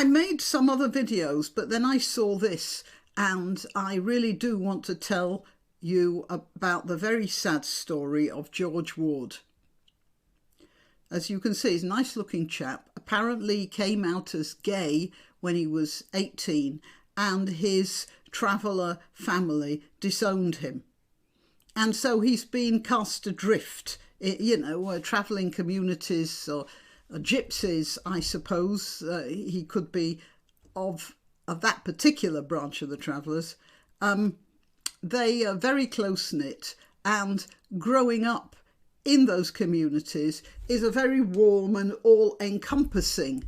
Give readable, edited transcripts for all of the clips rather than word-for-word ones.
I made some other videos, but then I saw this, and I really do want to tell you about the very sad story of George Ward. As you can see, he's a nice looking chap. Apparently came out as gay when he was 18, and his traveller family disowned him. And so he's been cast adrift, you know, travelling communities or gypsies, I suppose. He could be of that particular branch of the travellers. They are very close-knit, and growing up in those communities is a very warm and all-encompassing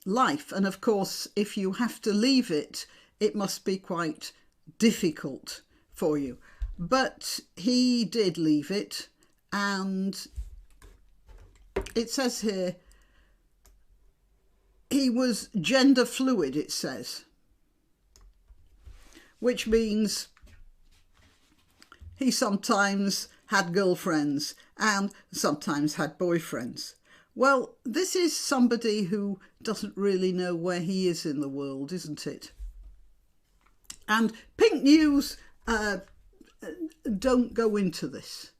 life. And of course, if you have to leave it, it must be quite difficult for you. But he did leave it, and it says here, he was gender fluid, it says, which means he sometimes had girlfriends and sometimes had boyfriends. Well, this is somebody who doesn't really know where he is in the world, isn't it? And Pink News don't go into this.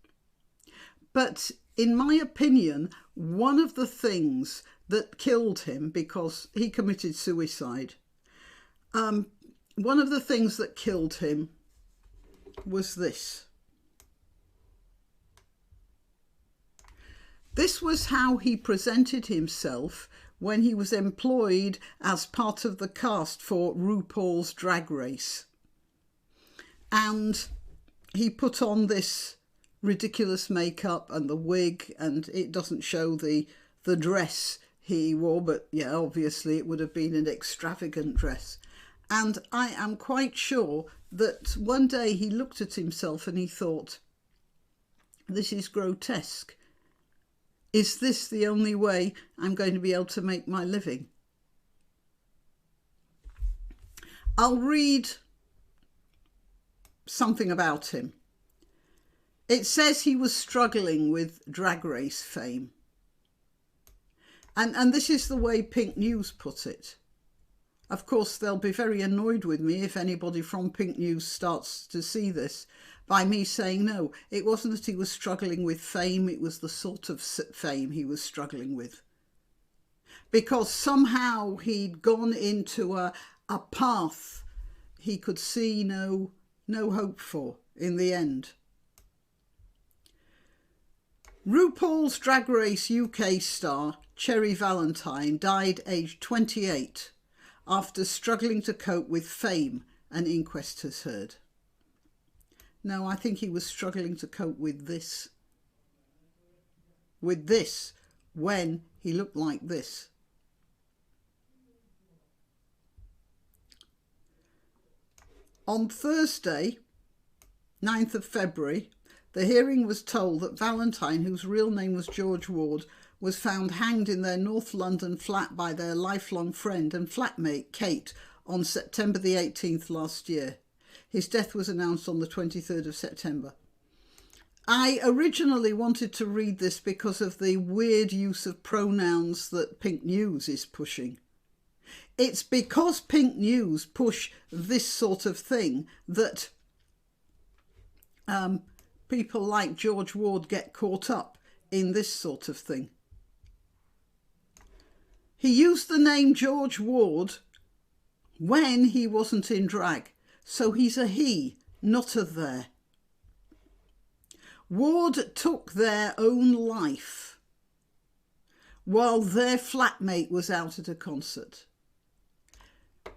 But in my opinion, one of the things that killed him, because he committed suicide, one of the things that killed him was this. This was how he presented himself when he was employed as part of the cast for RuPaul's Drag Race. And he put on this ridiculous makeup and the wig, and it doesn't show the dress he wore, but yeah, obviously it would have been an extravagant dress. And I am quite sure that one day he looked at himself and he thought, this is grotesque. Is this the only way I'm going to be able to make my living? I'll read something about him. It says he was struggling with Drag Race fame. And this is the way Pink News put it. Of course, they'll be very annoyed with me if anybody from Pink News starts to see this, by me saying, no, it wasn't that he was struggling with fame, it was the sort of fame he was struggling with. Because somehow he'd gone into a path he could see no hope for in the end. RuPaul's Drag Race UK star Cherry Valentine died aged 28 after struggling to cope with fame, an inquest has heard. No, I think he was struggling to cope with this. With this, when he looked like this. On Thursday, 9th of February, the hearing was told that Valentine, whose real name was George Ward, was found hanged in their North London flat by their lifelong friend and flatmate, Kate, on September the 18th last year. His death was announced on the 23rd of September. I originally wanted to read this because of the weird use of pronouns that Pink News is pushing. It's because Pink News push this sort of thing that people like George Ward get caught up in this sort of thing. He used the name George Ward when he wasn't in drag, so he's a he, not a there. Ward took their own life while their flatmate was out at a concert.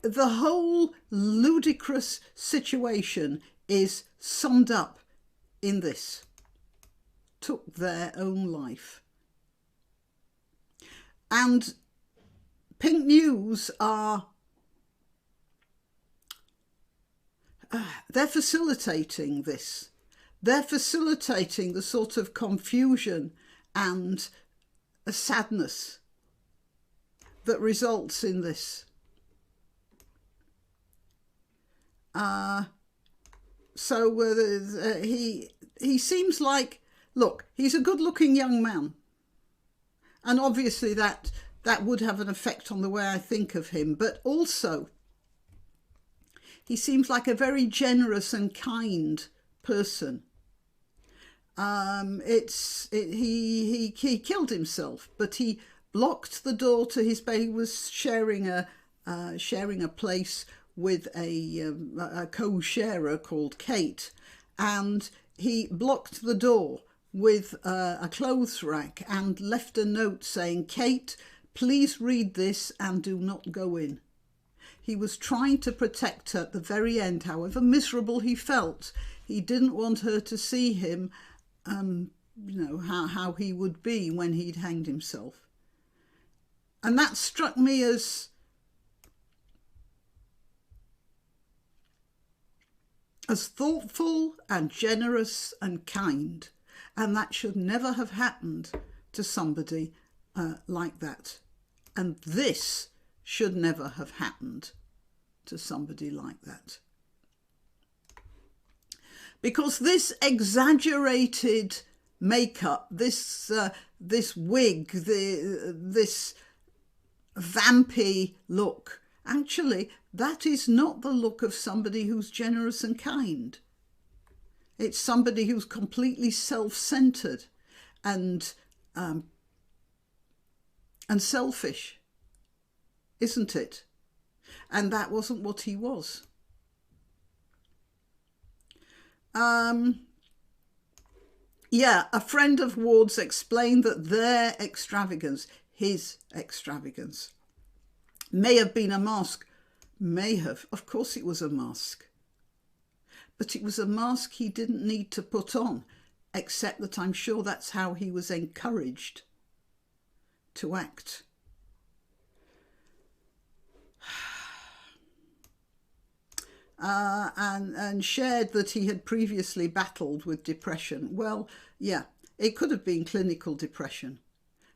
The whole ludicrous situation is summed up in this. Took their own life. And Pink News are, they're facilitating this. They're facilitating the sort of confusion and a sadness that results in this. He seems like, look, he's a good-looking young man. And obviously that that would have an effect on the way I think of him. But also, he seems like a very generous and kind person. He killed himself, but he blocked the door to his bed. He was sharing a place with a co-sharer called Kate, and he blocked the door with a clothes rack and left a note saying, "Kate, please read this and do not go in." He was trying to protect her at the very end, however miserable he felt. He didn't want her to see him, how he would be when he'd hanged himself. And that struck me as thoughtful and generous and kind. And that should never have happened to somebody like that. And this should never have happened to somebody like that. Because this exaggerated makeup, this wig, this vampy look, actually, that is not the look of somebody who's generous and kind. It's somebody who's completely self-centered and selfish, isn't it? And that wasn't what he was. Yeah, a friend of Ward's explained that their extravagance, his extravagance, may have been a mask. May have. Of course it was a mask. But it was a mask he didn't need to put on, except that I'm sure that's how he was encouraged to act. And shared that he had previously battled with depression. Well, yeah, it could have been clinical depression,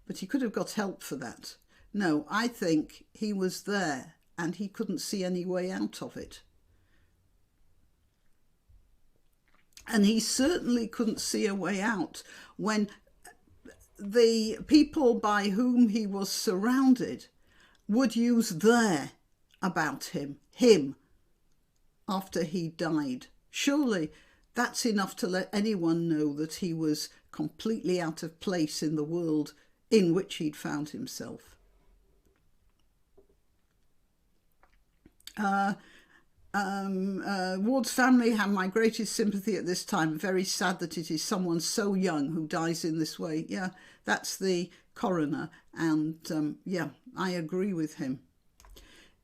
but he could have got help for that. No, I think he was there and he couldn't see any way out of it. And he certainly couldn't see a way out when the people by whom he was surrounded would use their about him, after he died. Surely that's enough to let anyone know that he was completely out of place in the world in which he'd found himself. Ward's family have my greatest sympathy at this time. Very sad that it is someone so young who dies in this way. Yeah, that's the coroner, and yeah, I agree with him.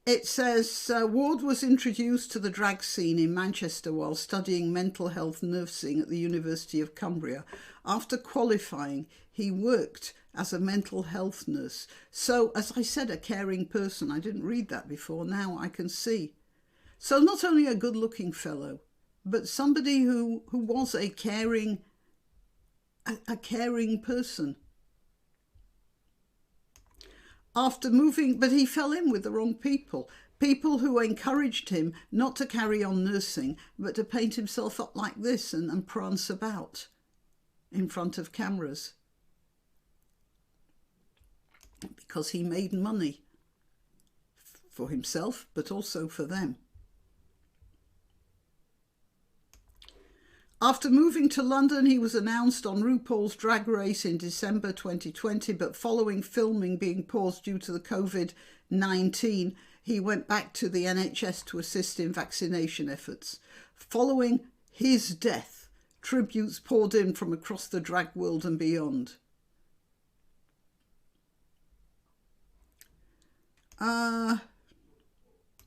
It says, Ward was introduced to the drag scene in Manchester while studying mental health nursing at the University of Cumbria. After qualifying, he worked as a mental health nurse. So, as I said, a caring person. I didn't read that before. Now I can see. So not only a good-looking fellow, but somebody who was a caring person. After moving, but he fell in with the wrong people who encouraged him not to carry on nursing, but to paint himself up like this and prance about in front of cameras. Because he made money for himself, but also for them. After moving to London, he was announced on RuPaul's Drag Race in December 2020, but following filming being paused due to the COVID-19, he went back to the NHS to assist in vaccination efforts. Following his death, tributes poured in from across the drag world and beyond.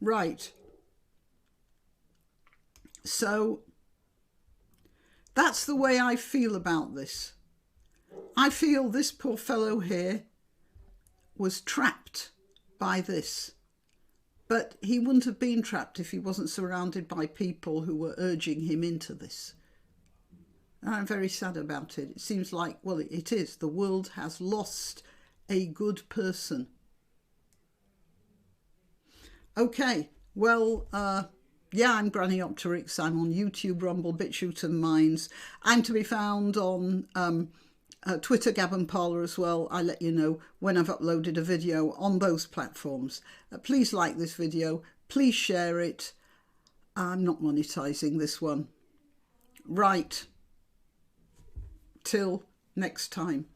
Right. So that's the way I feel about this. I feel this poor fellow here was trapped by this. But he wouldn't have been trapped if he wasn't surrounded by people who were urging him into this. And I'm very sad about it. It seems like, well, it is. The world has lost a good person. Okay, well, yeah, I'm Granniopteryx. I'm on YouTube, Rumble, BitChute and Minds. I'm to be found on Twitter, Gab and Parler as well. I let you know when I've uploaded a video on those platforms. Please like this video. Please share it. I'm not monetising this one. Right. Till next time.